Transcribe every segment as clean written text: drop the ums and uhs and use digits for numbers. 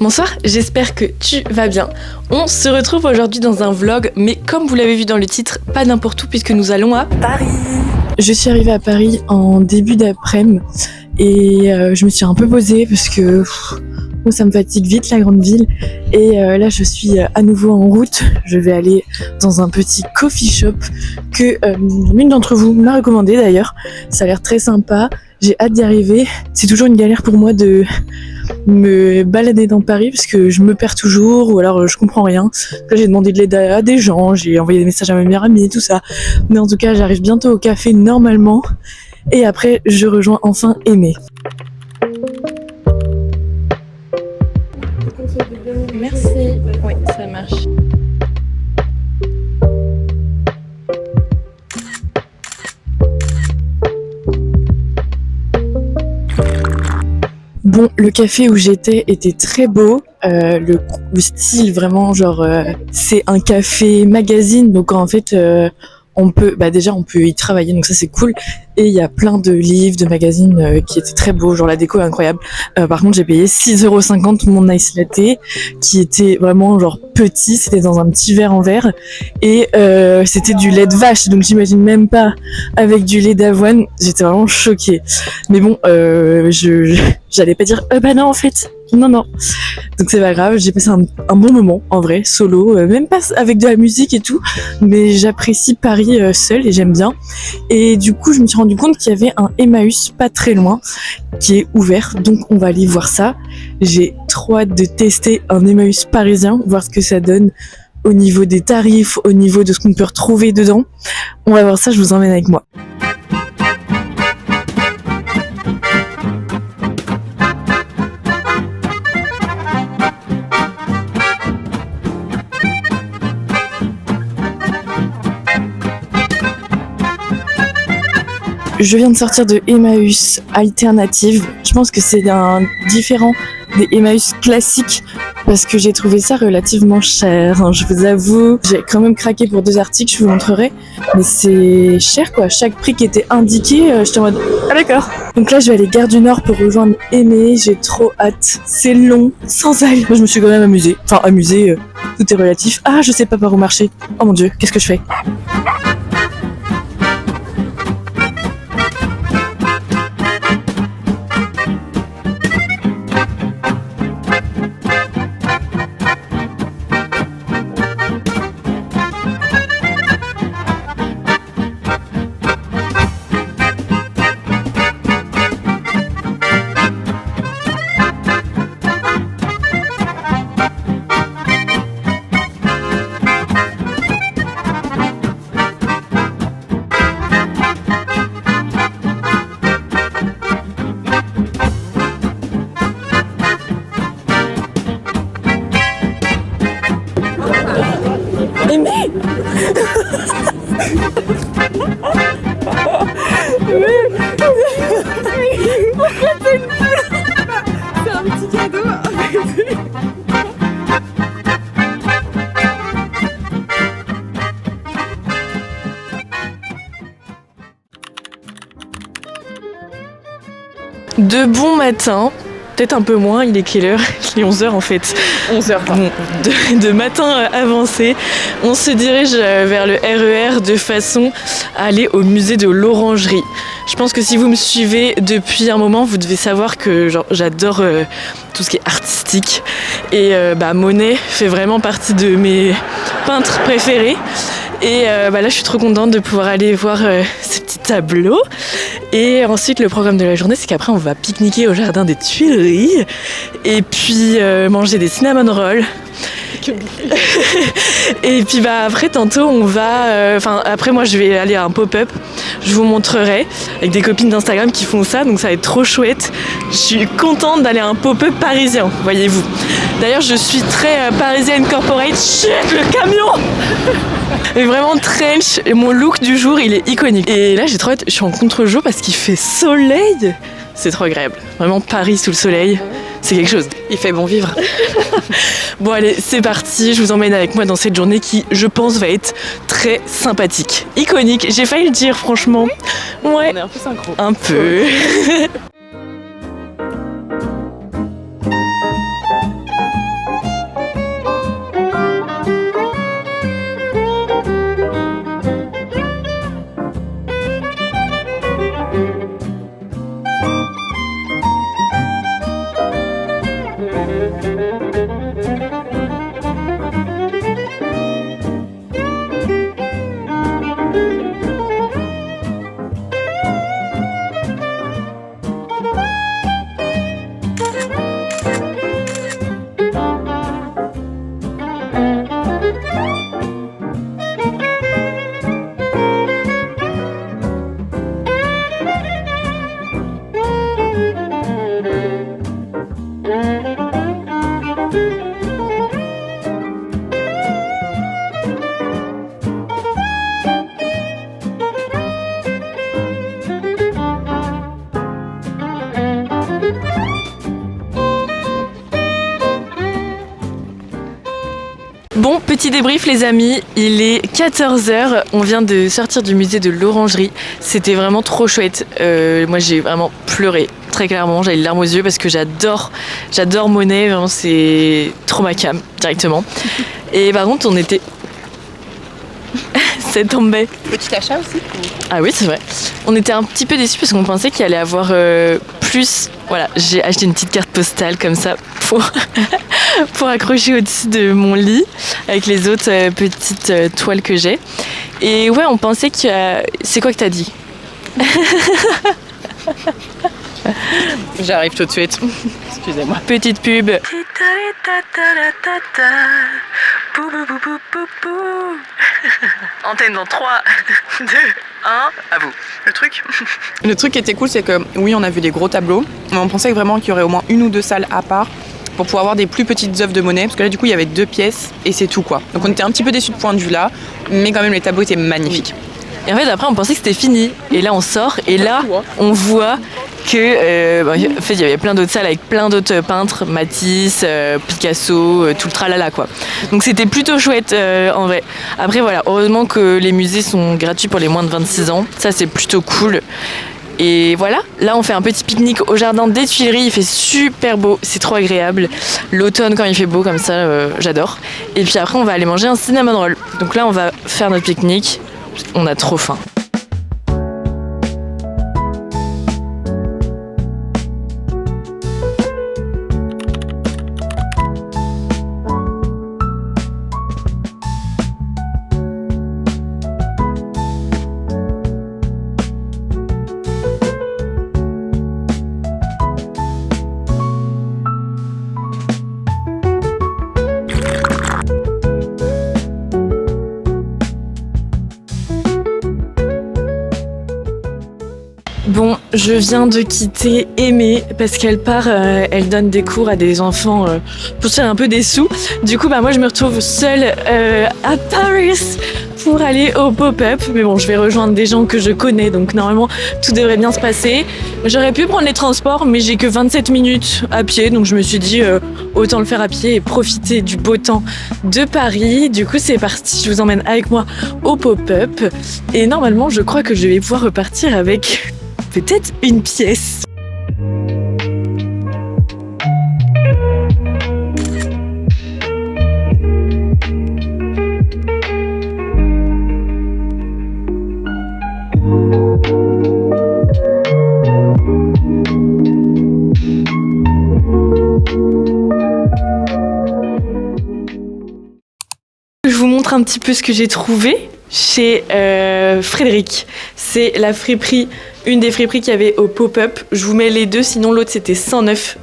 Bonsoir, j'espère que tu vas bien. On se retrouve aujourd'hui dans un vlog, mais comme vous l'avez vu dans le titre, pas n'importe où puisque nous allons à Paris. Je suis arrivée à Paris en début d'après-midi et je me suis un peu posée parce que ça me fatigue vite la grande ville. Et là je suis à nouveau en route, je vais aller dans un petit coffee shop que l'une d'entre vous m'a recommandé d'ailleurs. Ça a l'air très sympa, j'ai hâte d'y arriver. C'est toujours une galère pour moi de me balader dans Paris parce que je me perds toujours ou alors je comprends rien. Là j'ai demandé de l'aide à des gens, j'ai envoyé des messages à ma meilleure amie et tout ça. Mais en tout cas j'arrive bientôt au café normalement et après je rejoins enfin Aimée. Merci. Oui, ça marche. Bon, le café où j'étais était très beau, le style vraiment genre c'est un café magazine, donc en fait on peut y travailler, donc ça c'est cool. Et il y a plein de livres, de magazines qui étaient très beaux, genre la déco est incroyable. Par contre j'ai payé 6,50€ mon ice latte qui était vraiment genre petit, c'était dans un petit verre en verre et c'était du lait de vache, donc j'imagine même pas avec du lait d'avoine. J'étais vraiment choquée. Mais bon, j'allais pas dire bah non en fait. Non. Donc c'est pas grave, j'ai passé un bon moment, en vrai, solo, même pas avec de la musique et tout, mais j'apprécie Paris seule et j'aime bien. Et du coup, je me suis rendu compte qu'il y avait un Emmaüs pas très loin qui est ouvert, donc on va aller voir ça. J'ai trop hâte de tester un Emmaüs parisien, voir ce que ça donne au niveau des tarifs, au niveau de ce qu'on peut retrouver dedans. On va voir ça, je vous emmène avec moi. Je viens de sortir de Emmaüs Alternative. Je pense que c'est un différent des Emmaüs classiques parce que j'ai trouvé ça relativement cher. Je vous avoue, j'ai quand même craqué pour 2 articles, je vous montrerai. Mais c'est cher quoi, chaque prix qui était indiqué, j'étais en mode ah d'accord. Donc là je vais aller Gare du Nord pour rejoindre Aimée, j'ai trop hâte. C'est long, sans aller. Moi je me suis quand même amusée. Enfin amusée, tout est relatif. Ah je sais pas par où marcher. Oh mon dieu, qu'est-ce que je fais ? Aimée. Pourquoi t'es une poule ? C'est un petit cadeau. De bon matin, peut-être un peu moins, il est quelle heure ? Il est 11h en fait. 11h. Bon, de matin avancé, on se dirige vers le RER de façon à aller au musée de l'Orangerie. Je pense que si vous me suivez depuis un moment, vous devez savoir que j'adore tout ce qui est artistique. Et Monet fait vraiment partie de mes peintres préférés. Et là, je suis trop contente de pouvoir aller voir ces petits tableaux. Et ensuite, le programme de la journée, c'est qu'après, on va pique-niquer au jardin des Tuileries. Et puis, manger des cinnamon rolls. Et puis après tantôt on va... après moi je vais aller à un pop-up, je vous montrerai, avec des copines d'Instagram qui font ça, donc ça va être trop chouette. Je suis contente d'aller à un pop-up parisien, voyez-vous. D'ailleurs je suis très parisienne corporate, chut, le camion. Mais vraiment trench, et mon look du jour il est iconique. Et là j'ai trop hâte, je suis en contre-jour parce qu'il fait soleil. C'est trop agréable, vraiment Paris sous le soleil, c'est quelque chose. Il fait bon vivre. Bon allez, c'est parti, je vous emmène avec moi dans cette journée qui, je pense, va être très sympathique. Iconique, j'ai failli le dire franchement. Ouais. On est un peu synchro. Un peu. Bon, petit débrief les amis, il est 14h, on vient de sortir du musée de l'Orangerie, c'était vraiment trop chouette, moi j'ai vraiment pleuré, très clairement, j'avais les larmes aux yeux parce que j'adore Monet, vraiment c'est trop ma cam directement. Et par contre on était... C'est tombé. Petit achat aussi. Ah oui c'est vrai, on était un petit peu déçus parce qu'on pensait qu'il allait avoir plus... Voilà, j'ai acheté une petite carte postale comme ça pour accrocher au-dessus de mon lit avec les autres petites toiles que j'ai. Et ouais, on pensait que... C'est quoi que t'as dit? J'arrive tout de suite. Excusez-moi. Petite pub. Antenne dans 3, 2, 1, à vous. Le truc qui était cool, c'est que oui, on a vu des gros tableaux, mais on pensait vraiment qu'il y aurait au moins une ou deux salles à part pour pouvoir avoir des plus petites œuvres de Monet, parce que là du coup il y avait 2 pièces et c'est tout quoi. Donc on était un petit peu déçus de ce point de vue là, mais quand même les tableaux étaient magnifiques. Et en fait après on pensait que c'était fini, et là on sort, et là on voit que en fait il y avait plein d'autres salles avec plein d'autres peintres, Matisse, Picasso, tout le tralala quoi. Donc c'était plutôt chouette en vrai. Après voilà, heureusement que les musées sont gratuits pour les moins de 26 ans, ça c'est plutôt cool. Et voilà, là on fait un petit pique-nique au jardin des Tuileries, il fait super beau, c'est trop agréable. L'automne quand il fait beau comme ça, j'adore. Et puis après on va aller manger un cinnamon roll. Donc là on va faire notre pique-nique, on a trop faim. Bon, je viens de quitter Aimée parce qu'elle part, elle donne des cours à des enfants pour se faire un peu des sous. Du coup, moi je me retrouve seule à Paris pour aller au pop-up. Mais bon, je vais rejoindre des gens que je connais, donc normalement tout devrait bien se passer. J'aurais pu prendre les transports, mais j'ai que 27 minutes à pied, donc je me suis dit autant le faire à pied et profiter du beau temps de Paris. Du coup, c'est parti, je vous emmène avec moi au pop-up. Et normalement, je crois que je vais pouvoir repartir avec... peut-être une pièce. Je vous montre un petit peu ce que j'ai trouvé chez Frédéric. C'est la friperie une des friperies qu'il y avait au pop-up. Je vous mets les deux, sinon l'autre c'était 109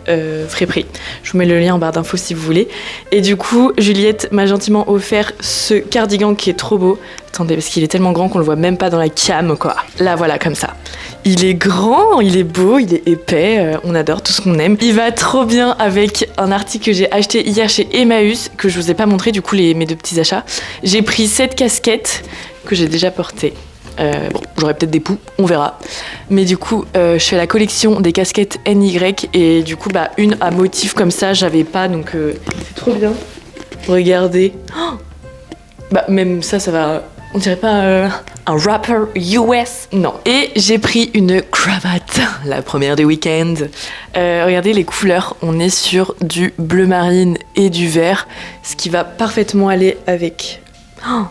friperies. Je vous mets le lien en barre d'infos si vous voulez. Et du coup, Juliette m'a gentiment offert ce cardigan qui est trop beau. Attendez, parce qu'il est tellement grand qu'on le voit même pas dans la cam, quoi. Là, voilà, comme ça. Il est grand, il est beau, il est épais, on adore tout ce qu'on aime. Il va trop bien avec un article que j'ai acheté hier chez Emmaüs, que je vous ai pas montré, du coup, mes deux petits achats. J'ai pris cette casquette que j'ai déjà portée. Bon, j'aurai peut-être des poux, on verra. Mais du coup, je fais la collection des casquettes NY et du coup, une à motif comme ça, j'avais pas, donc c'est trop bien. Regardez. Oh, même ça va... On dirait pas un rapper US. Non. Et j'ai pris une cravate, la première du week-end. Regardez les couleurs. On est sur du bleu marine et du vert, ce qui va parfaitement aller avec. Oh,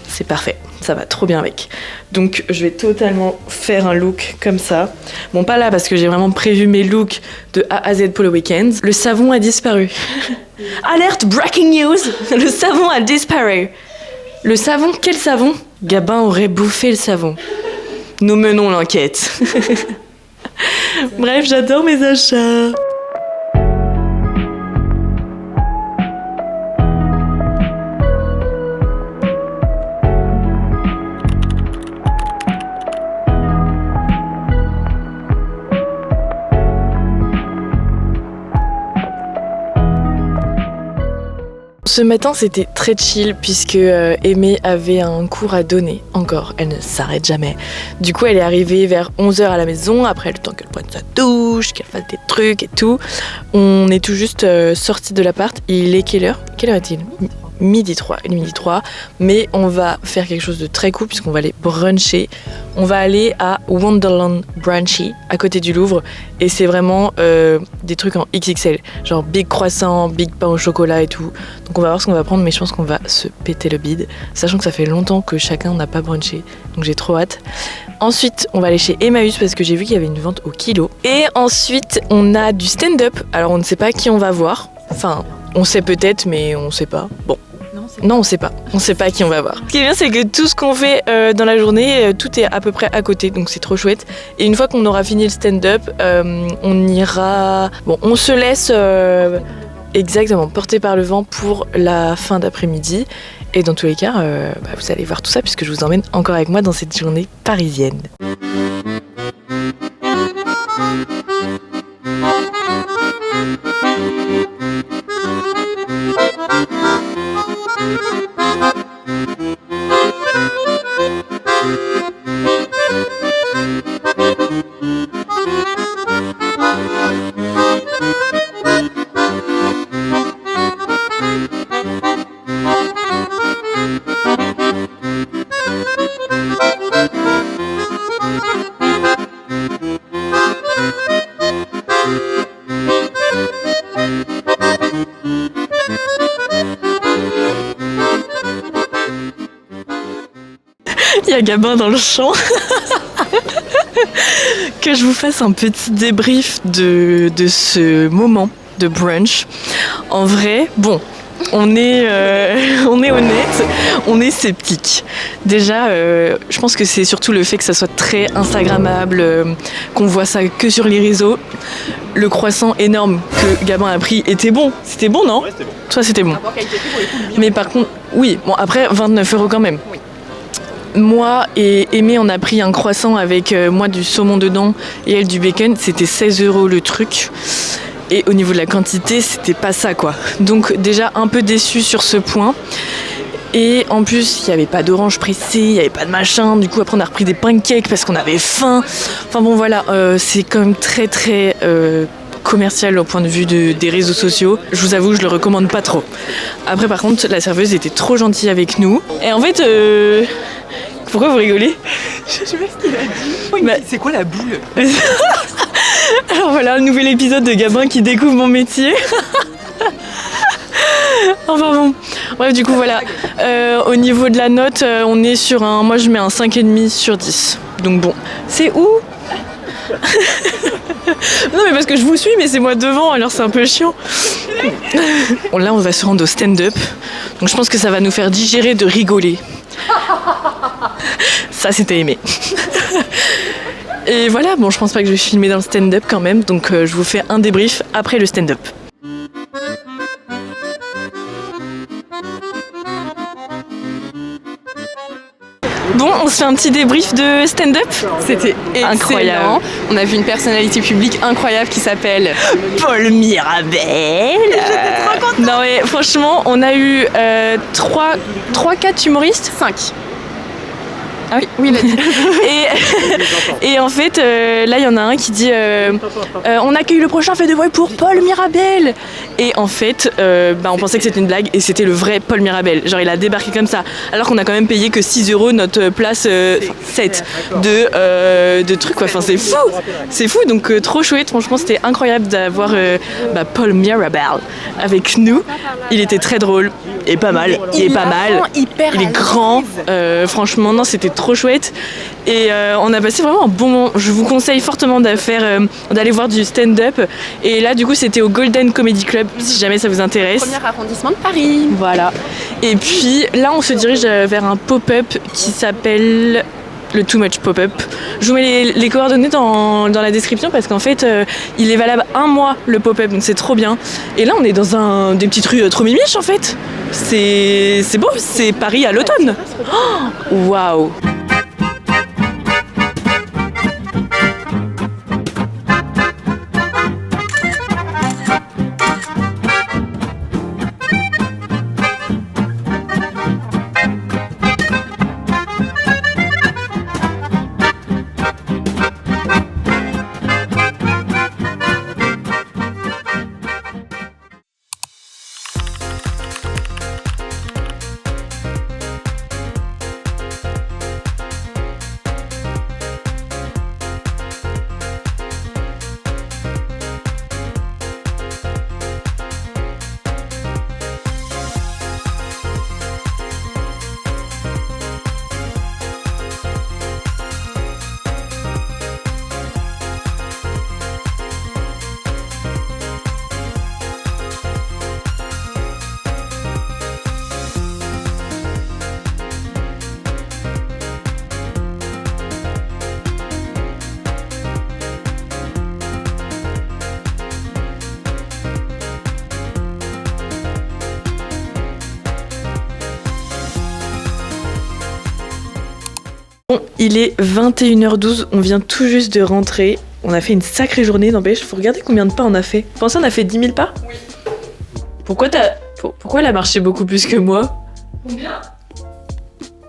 c'est parfait. Ça va trop bien avec. Donc je vais totalement faire un look comme ça. Bon, pas là parce que j'ai vraiment prévu mes looks de A à Z pour le week-end. Le savon a disparu. Alerte, breaking news. Le savon a disparu. Le savon, quel savon? Gabin aurait bouffé le savon. Nous menons l'enquête. Bref, j'adore mes achats. Ce matin, c'était très chill puisque Aimée avait un cours à donner. Encore, elle ne s'arrête jamais. Du coup, elle est arrivée vers 11h à la maison, après le temps qu'elle prenne sa douche, qu'elle fasse des trucs et tout. On est tout juste sortis de l'appart. Il est quelle heure? Quelle heure est-il? Midi 3, il est midi 3, mais on va faire quelque chose de très cool puisqu'on va aller bruncher. On va aller à Wonderland Brunchy, à côté du Louvre, et c'est vraiment des trucs en XXL, genre big croissant, big pain au chocolat et tout. Donc on va voir ce qu'on va prendre, mais je pense qu'on va se péter le bide, sachant que ça fait longtemps que chacun n'a pas brunché, donc j'ai trop hâte. Ensuite, on va aller chez Emmaüs parce que j'ai vu qu'il y avait une vente au kilo. Et ensuite, on a du stand-up. Alors on ne sait pas qui on va voir, enfin... On sait peut-être, mais on sait pas. Bon. Non, on sait pas. On sait pas qui on va voir. Ce qui est bien, c'est que tout ce qu'on fait dans la journée, tout est à peu près à côté, donc c'est trop chouette. Et une fois qu'on aura fini le stand-up, on ira... Bon, on se laisse exactement porter par le vent pour la fin d'après-midi. Et dans tous les cas, vous allez voir tout ça puisque je vous emmène encore avec moi dans cette journée parisienne. Il y a Gabin dans le champ. Que je vous fasse un petit débrief de ce moment de brunch. En vrai, bon, on est honnête, on est sceptique. Déjà, je pense que c'est surtout le fait que ça soit très instagrammable, qu'on voit ça que sur les réseaux. Le croissant énorme que Gabin a pris était bon. C'était bon, non? Ouais, c'était bon. Toi, c'était bon. Mais par contre, oui, bon, après, 29 € quand même. Oui. Moi et Aimée, on a pris un croissant avec moi du saumon dedans et elle du bacon. C'était 16 € le truc. Et au niveau de la quantité, c'était pas ça, quoi. Donc déjà un peu déçue sur ce point. Et en plus, il n'y avait pas d'orange pressée, il n'y avait pas de machin. Du coup, après, on a repris des pancakes parce qu'on avait faim. Enfin bon, voilà, c'est quand même très très commercial au point de vue des réseaux sociaux. Je vous avoue, je le recommande pas trop. Après, par contre, la serveuse était trop gentille avec nous. Et en fait... Pourquoi vous rigolez? Je sais pas ce qu'il a dit. C'est quoi la boule? Alors voilà, un nouvel épisode de Gabin qui découvre mon métier. Enfin bon. Bref, du coup, voilà. Au niveau de la note, on est sur un... Moi, je mets un 5,5 sur 10. Donc bon. C'est où? Non, mais parce que je vous suis, mais c'est moi devant, alors c'est un peu chiant. Bon, là, on va se rendre au stand-up. Donc je pense que ça va nous faire digérer de rigoler. Ça, c'était Aimé. Et voilà, bon, je pense pas que je vais filmer dans le stand-up quand même, donc je vous fais un débrief après le stand-up. Bon, on se fait un petit débrief de stand-up. C'était incroyable. On a vu une personnalité publique incroyable qui s'appelle Paul Mirabel. J'étais trop contente. Non mais franchement, on a eu 3-4 humoristes. 5. Ah oui, il a dit. et en fait, là, il y en a un qui dit on accueille le prochain fait de voix pour Paul Mirabel. Et en fait, on pensait que c'était une blague et c'était le vrai Paul Mirabel. Genre, il a débarqué comme ça. Alors qu'on a quand même payé que 6 € notre place 7 de trucs, quoi. Enfin, c'est fou. C'est fou. Donc, trop chouette. Franchement, c'était incroyable d'avoir Paul Mirabel avec nous. Il était très drôle et pas mal. Il est pas mal. Il est grand. Franchement, non, c'était trop chouette et on a passé vraiment un bon moment. Je vous conseille fortement d'aller voir du stand-up et là du coup c'était au Golden Comedy Club si jamais ça vous intéresse. Premier arrondissement de Paris. Voilà. Et puis là on se dirige vers un pop-up qui s'appelle le Too Much Pop-up. Je vous mets les coordonnées dans la description parce qu'en fait il est valable 1 mois le pop-up donc c'est trop bien. Et là on est dans des petites rues trop mimiches en fait. C'est beau, c'est Paris à l'automne. Waouh. Bon, il est 21h12, on vient tout juste de rentrer. On a fait une sacrée journée, n'empêche. Faut regarder combien de pas on a fait. Vous pensez on a fait 10 000 pas ? Oui. Pourquoi elle a marché beaucoup plus que moi ? Combien ?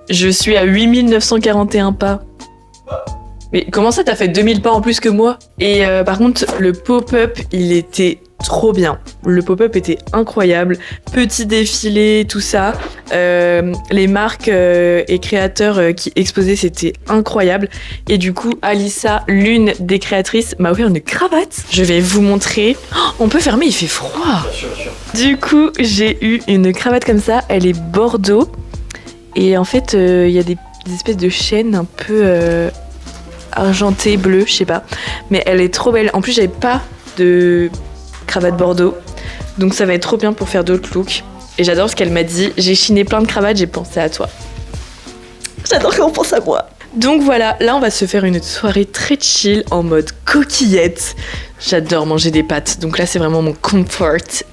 Je suis à 8 941 pas. Mais comment ça, t'as fait 2000 pas en plus que moi ? Et par contre, le pop-up, il était trop bien. Le pop-up était incroyable. Petit défilé, tout ça. Les marques et créateurs qui exposaient, c'était incroyable. Et du coup, Alissa, l'une des créatrices, m'a offert une cravate. Je vais vous montrer. Oh, on peut fermer, il fait froid. Sûr. Du coup, j'ai eu une cravate comme ça. Elle est bordeaux. Et en fait, il y a des espèces de chaînes un peu argentées, bleues, je sais pas. Mais elle est trop belle. En plus, j'avais pas de cravate bordeaux. Donc ça va être trop bien pour faire d'autres looks. Et j'adore ce qu'elle m'a dit. J'ai chiné plein de cravates, j'ai pensé à toi. J'adore qu'on pense à moi. Donc voilà, là on va se faire une soirée très chill en mode coquillette. J'adore manger des pâtes. Donc là c'est vraiment mon comfort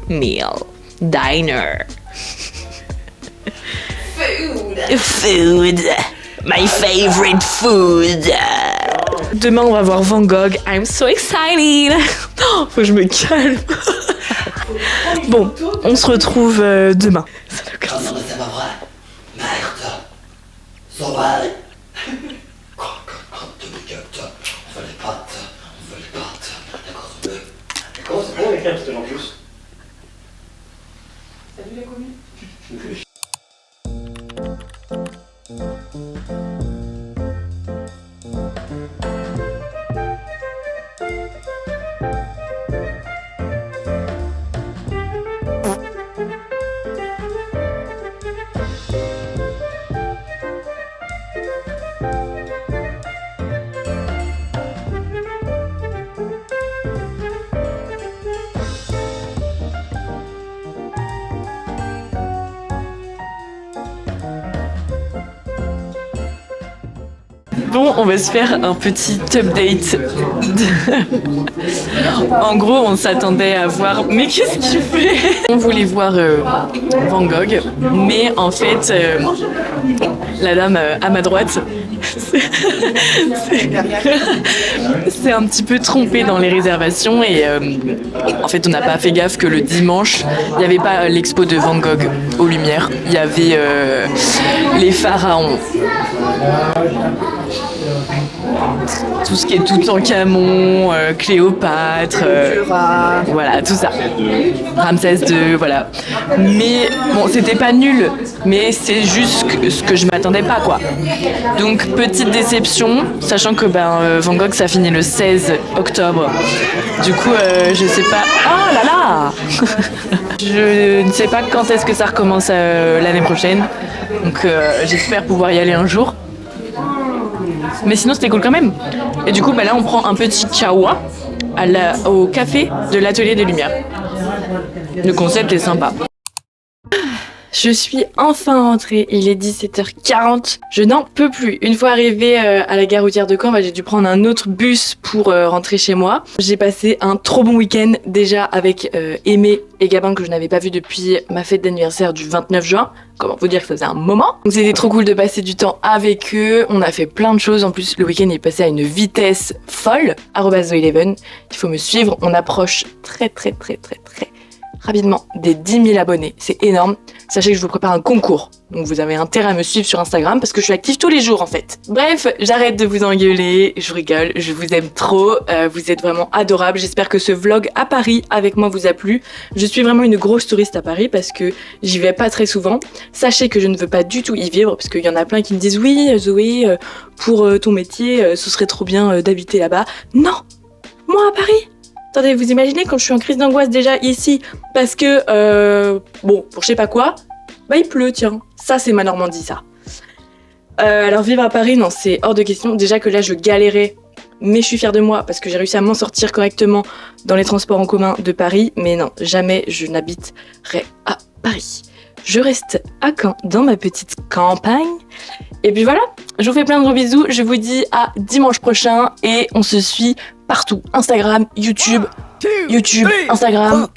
meal. Diner. Food. My favorite food. Demain, on va voir Van Gogh. I'm so excited. Oh, faut que je me calme. Bon, on se retrouve demain. Ça n'a aucun sens. Non, mais c'est pas vrai. Merde. Sauvage. Quoi, 2 minutes. On fait les pâtes. D'accord, c'est deux. Comment c'est bon écrire tout en plus? Salut la commune. Bon, on va se faire un petit update. En gros, on s'attendait à voir... Mais qu'est-ce qu'il fait? On voulait voir Van Gogh, mais en fait, la dame à ma droite c'est un petit peu trompée dans les réservations et en fait, on n'a pas fait gaffe que le dimanche, il n'y avait pas l'expo de Van Gogh aux Lumières, il y avait les pharaons. Tout ce qui est Toutankhamon, Cléopâtre, voilà, tout ça. Ramsès II, voilà. Mais bon, c'était pas nul, mais c'est juste ce que je m'attendais pas, quoi. Donc, petite déception, sachant que Van Gogh, ça finit le 16 octobre. Du coup, je sais pas... Oh là là je ne sais pas quand est-ce que ça recommence l'année prochaine. Donc, j'espère pouvoir y aller un jour. Mais sinon c'était cool quand même. Et du coup là on prend un petit kawa au café de l'atelier des Lumières. Le concept est sympa. Je suis enfin rentrée, il est 17h40, je n'en peux plus. Une fois arrivée à la gare routière de Caen, j'ai dû prendre un autre bus pour rentrer chez moi. J'ai passé un trop bon week-end déjà avec Aimé et Gabin que je n'avais pas vu depuis ma fête d'anniversaire du 29 juin. Comment vous dire que ça faisait un moment. Donc c'était trop cool de passer du temps avec eux, on a fait plein de choses. En plus le week-end est passé à une vitesse folle, @zoeleven. Il faut me suivre, on approche très rapidement des 10 000 abonnés, c'est énorme. Sachez que je vous prépare un concours, donc vous avez intérêt à me suivre sur Instagram parce que je suis active tous les jours en fait. Bref, j'arrête de vous engueuler, je rigole, je vous aime trop, vous êtes vraiment adorables. J'espère que ce vlog à Paris avec moi vous a plu. Je suis vraiment une grosse touriste à Paris parce que j'y vais pas très souvent. Sachez que je ne veux pas du tout y vivre parce qu'il y en a plein qui me disent oui Zoé, pour ton métier, ce serait trop bien d'habiter là-bas. Non, moi à Paris. Attendez, vous imaginez quand je suis en crise d'angoisse déjà ici parce que, bon, pour je sais pas quoi, il pleut, tiens. Ça, c'est ma Normandie, ça. Alors, vivre à Paris, non, c'est hors de question. Déjà que là, je galérais, mais je suis fière de moi parce que j'ai réussi à m'en sortir correctement dans les transports en commun de Paris. Mais non, jamais je n'habiterai à Paris. Je reste à Caen, dans ma petite campagne. Et puis voilà, je vous fais plein de gros bisous. Je vous dis à dimanche prochain et on se suit partout. Instagram, YouTube, Instagram.